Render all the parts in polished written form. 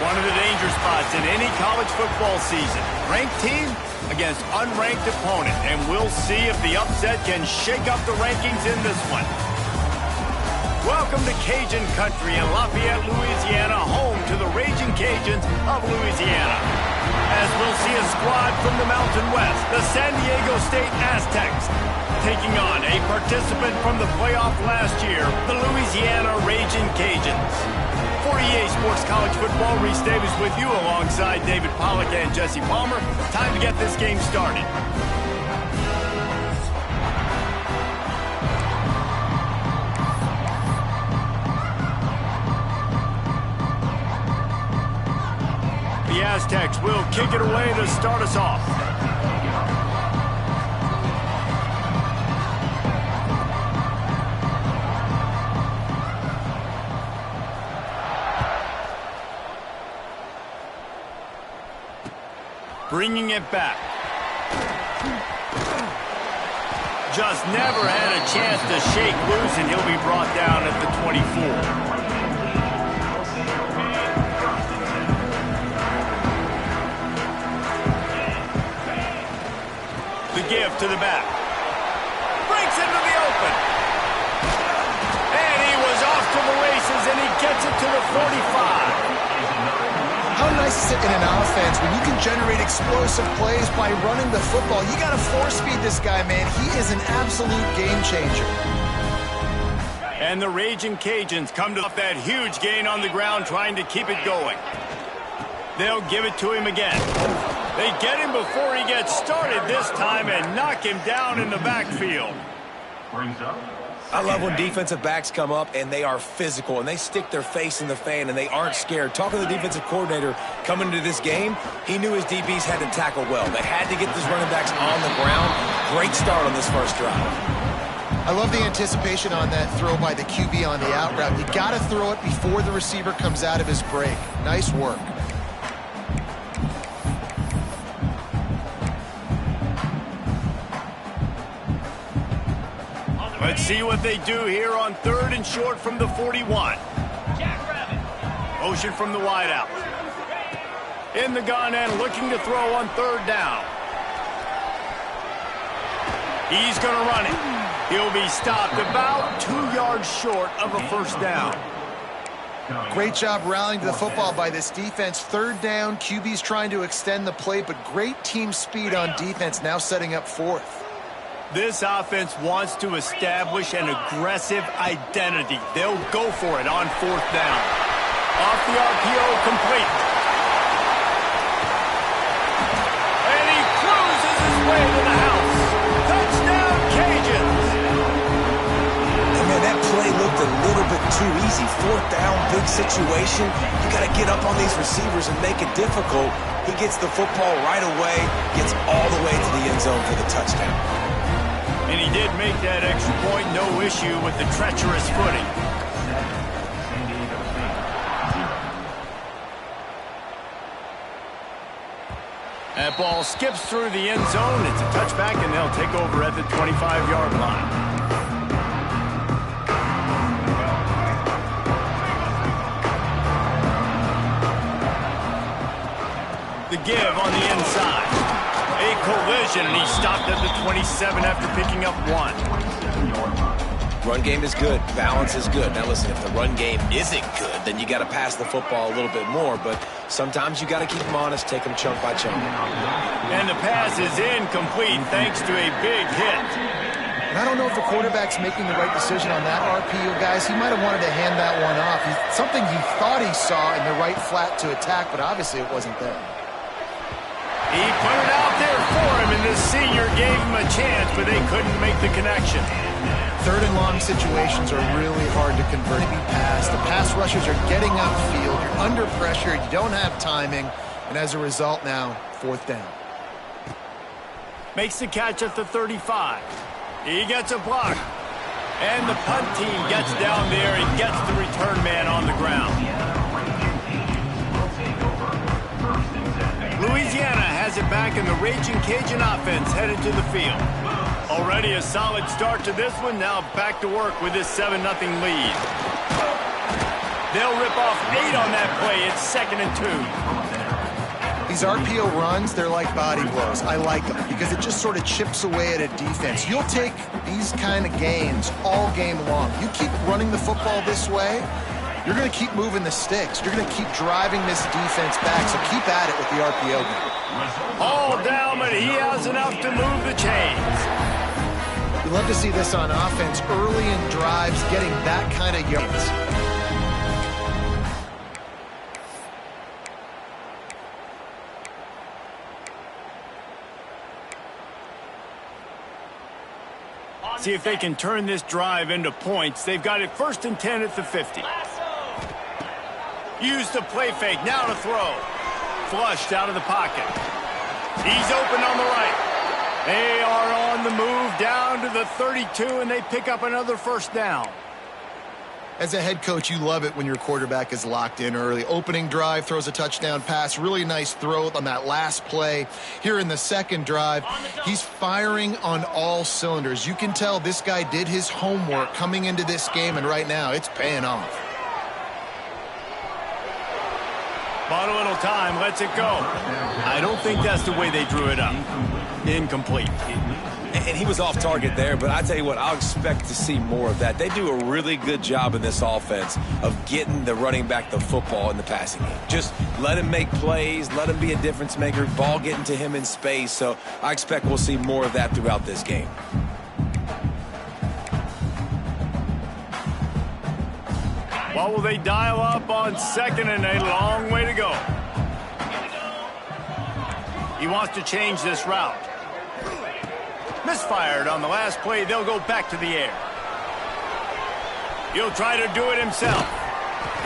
One of the danger spots in any college football season. Ranked team against unranked opponent. And we'll see if the upset can shake up the rankings in this one. Welcome to Cajun Country in Lafayette, Louisiana, home to the Raging Cajuns of Louisiana. As we'll see a squad from the Mountain West, the San Diego State Aztecs, taking on a participant from the playoff last year, the Louisiana Raging Cajuns. For EA Sports College Football, Reese Davis with you alongside David Pollack and Jesse Palmer. Time to get this game started. The Aztecs will kick it away to start us off. Bringing it back. Just never had a chance to shake loose, and he'll be brought down at the 24. The give to the back. Breaks into the open. And he was off to the races, and he gets it to the 45. How nice is it in an offense when you can generate explosive plays by running the football? You got to force-feed this guy, man. He is an absolute game changer. And the Raging Cajuns come to that huge gain on the ground, trying to keep it going. They'll give it to him again. They get him before he gets started this time and knock him down in the backfield. I love when defensive backs come up and they are physical and they stick their face in the fan and they aren't scared. Talking to the defensive coordinator coming into this game, he knew his DBs had to tackle well. They had to get these running backs on the ground. Great start on this first drive. I love the anticipation on that throw by the QB on the out route. You got to throw it before the receiver comes out of his break. Nice work. Let's see what they do here on 3rd and short from the 41. Motion from the wideout. In the gun and looking to throw on 3rd down. He's going to run it. He'll be stopped about 2 yards short of a first down. Great job rallying to the football by this defense. 3rd down, QB's trying to extend the play, but great team speed on defense, now setting up 4th. This offense wants to establish an aggressive identity. They'll go for it on 4th down. Off the RPO, complete. And he cruises his way to the house. Touchdown, Cajuns. And man, that play looked a little bit too easy. 4th down, big situation. You got to get up on these receivers and make it difficult. He gets the football right away, gets all the way to the end zone for the touchdown. And he did make that extra point, no issue with the treacherous footing. That ball skips through the end zone. It's a touchback, and they'll take over at the 25-yard line. The give on the inside. A collision, and he stopped at the 27 after picking up 1. Run game is good. Balance is good. Now listen, if the run game isn't good, then you got to pass the football a little bit more. But sometimes you got to keep them honest, take them chunk by chunk. And the pass is incomplete thanks to a big hit. And I don't know if the quarterback's making the right decision on that RPO, guys. He might have wanted to hand that one off. Something he thought he saw in the right flat to attack, but obviously it wasn't there. He put it out there for him, and this senior gave him a chance, but they couldn't make the connection. 3rd and long situations are really hard to convert to be passed. The pass rushers are getting upfield. You're under pressure. You don't have timing. And as a result now, 4th down. Makes the catch at the 35. He gets a block. And the punt team gets down there and gets the return man on the ground. Louisiana has it back, and the Raging Cajun offense headed to the field. Already a solid start to this one. Now back to work with this 7-0 lead. They'll rip off 8 on that play. It's 2nd and 2. These RPO runs, they're like body blows. I like them because it just sort of chips away at a defense. You'll take these kind of gains all game long. You keep running the football this way, you're going to keep moving the sticks. You're going to keep driving this defense back, so keep at it with the RPO game. All down, but he has enough to move the chains. We love to see this on offense early in drives, getting that kind of yards. See if they can turn this drive into points. They've got it 1st and 10 at the 50. Use the play fake. Now to throw. Flushed out of the pocket. He's open on the right. They are on the move down to the 32, and they pick up another 1st down. As a head coach, you love it when your quarterback is locked in early. Opening drive, throws a touchdown pass. Really nice throw on that last play. Here in the 2nd drive, he's firing on all cylinders. You can tell this guy did his homework coming into this game, and right now it's paying off. Bought a little time, lets it go. I don't think that's the way they drew it up. Incomplete. And he was off target there, but I tell you what, I'll expect to see more of that. They do a really good job in this offense of getting the running back the football in the passing game. Just let him make plays, let him be a difference maker, ball getting to him in space. So I expect we'll see more of that throughout this game. What will they dial up on 2nd and a long way to go? He wants to change this route. Misfired on the last play. They'll go back to the air. He'll try to do it himself.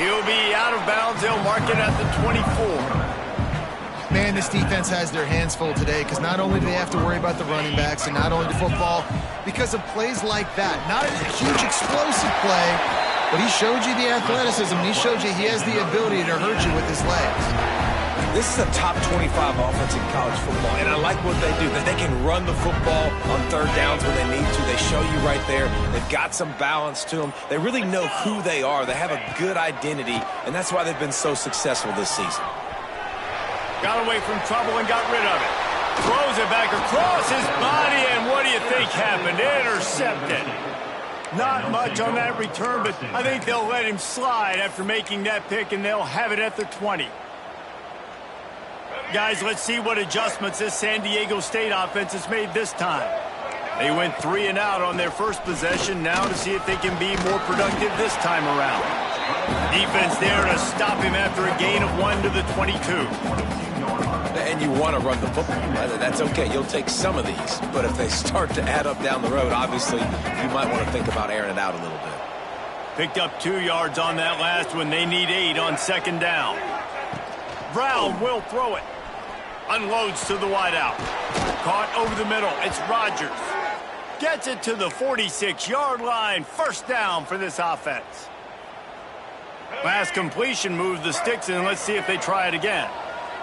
He'll be out of bounds. They'll mark it at the 24. Man, this defense has their hands full today because not only do they have to worry about the running backs and not only the football, because of plays like that. Not a huge explosive play, but he showed you the athleticism. And he showed you he has the ability to hurt you with his legs. This is a top 25 offense in college football, and I like what they do. That they can run the football on 3rd downs when they need to. They show you right there. They've got some balance to them. They really know who they are. They have a good identity, and that's why they've been so successful this season. Got away from trouble and got rid of it. Throws it back across his body, and what do you think happened? Intercepted. Not much on that return, but I think they'll let him slide after making that pick, and they'll have it at the 20. Guys, let's see what adjustments this San Diego State offense has made this time. They went 3 and out on their first possession. Now to see if they can be more productive this time around. Defense there to stop him after a gain of 1 to the 22. And you want to run the football. That's okay. You'll take some of these. But if they start to add up down the road, obviously you might want to think about airing it out a little bit. Picked up 2 yards on that last one. They need 8 on 2nd down. Brown will throw it. Unloads to the wideout. Caught over the middle. It's Rodgers. Gets it to the 46-yard line. 1st down for this offense. Last completion moved the sticks, and let's see if they try it again.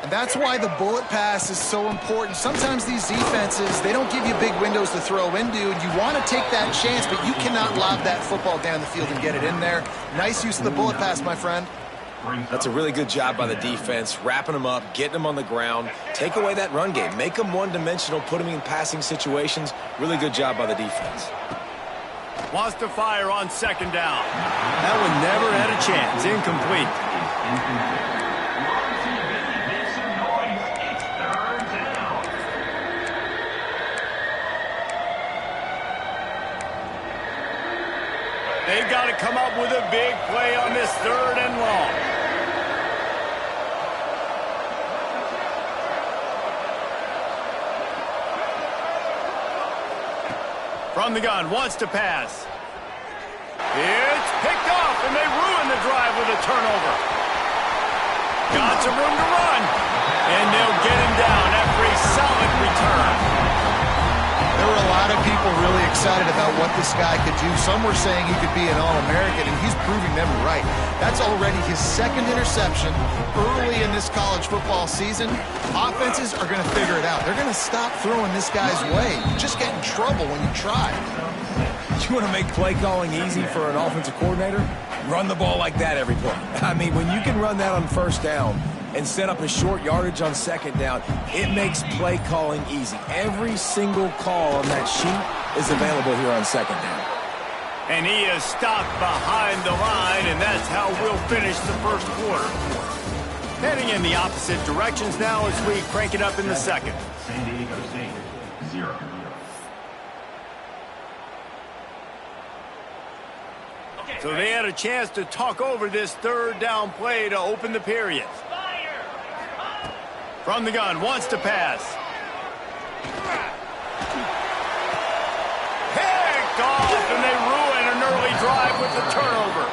And that's why the bullet pass is so important. Sometimes these defenses, they don't give you big windows to throw into, and you want to take that chance, but you cannot lob that football down the field and get it in there. Nice use of the bullet pass, my friend. That's a really good job by the defense, wrapping them up, getting them on the ground, take away that run game, make them one-dimensional, put them in passing situations. Really good job by the defense. Wants to fire on 2nd down. That one never had a chance. Incomplete. They've got to come up with a big play on this 3rd and long. From the gun, wants to pass. It's picked off, and they ruin the drive with a turnover. Got some room to run, and they'll get him down after a solid return. There were a lot of people really excited about what this guy could do. Some were saying he could be an All-American, and he's proving them right. That's already his 2nd interception early in this college football season. Offenses are going to figure it out. They're going to stop throwing this guy's way. You just get in trouble when you try. You want to make play calling easy for an offensive coordinator? Run the ball like that every play. I mean, when you can run that on first down and set up a short yardage on second down, it makes play calling easy. Every single call on that sheet is available here on second down. And he is stopped behind the line, and that's how we'll finish the first quarter. Heading in the opposite directions now as we crank it up in the second. San Diego State, 0. So they had a chance to talk over this third down play to open the period. From the gun, wants to pass. Picked off, and they ruin an early drive with the turnover.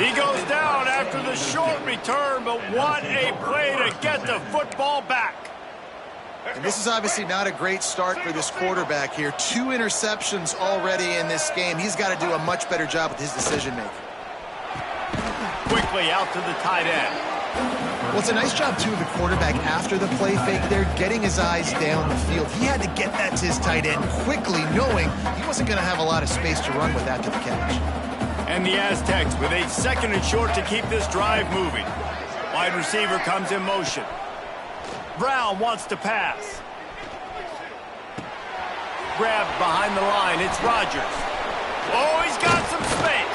He goes down after the short return, but what a play to get the football back. And this is obviously not a great start for this quarterback here. 2 interceptions already in this game. He's got to do a much better job with his decision-making. Quickly out to the tight end. Well, it's a nice job, too, of the quarterback after the play fake there, getting his eyes down the field. He had to get that to his tight end quickly, knowing he wasn't going to have a lot of space to run with after the catch. And the Aztecs with a second and short to keep this drive moving. Wide receiver comes in motion. Brown wants to pass. Grabbed behind the line. It's Rodgers. Oh, he's got some space.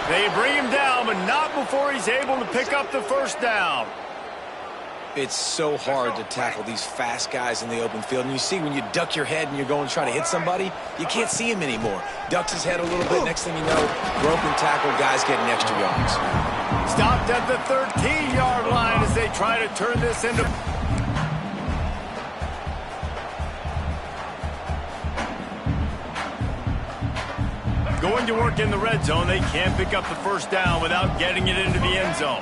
They bring him down, but not before he's able to pick up the first down. It's so hard to tackle these fast guys in the open field. And you see when you duck your head and you're going to try to hit somebody, you can't see him anymore. Ducks his head a little bit. Next thing you know, broken tackle, guys getting extra yards. Stopped at the 13-yard line as they try to turn this into... Going to work in the red zone, they can't pick up the first down without getting it into the end zone.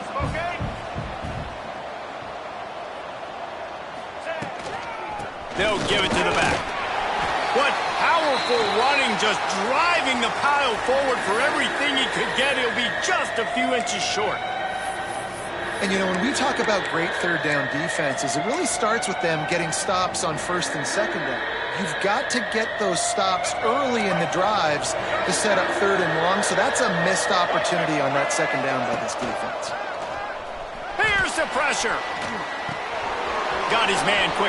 They'll give it to the back. What powerful running, just driving the pile forward for everything he could get. He'll be just a few inches short. And, you know, when we talk about great third down defenses, it really starts with them getting stops on first and second down. You've got to get those stops early in the drives to set up third and long, so that's a missed opportunity on that second down by this defense. Here's the pressure. Got his man quick.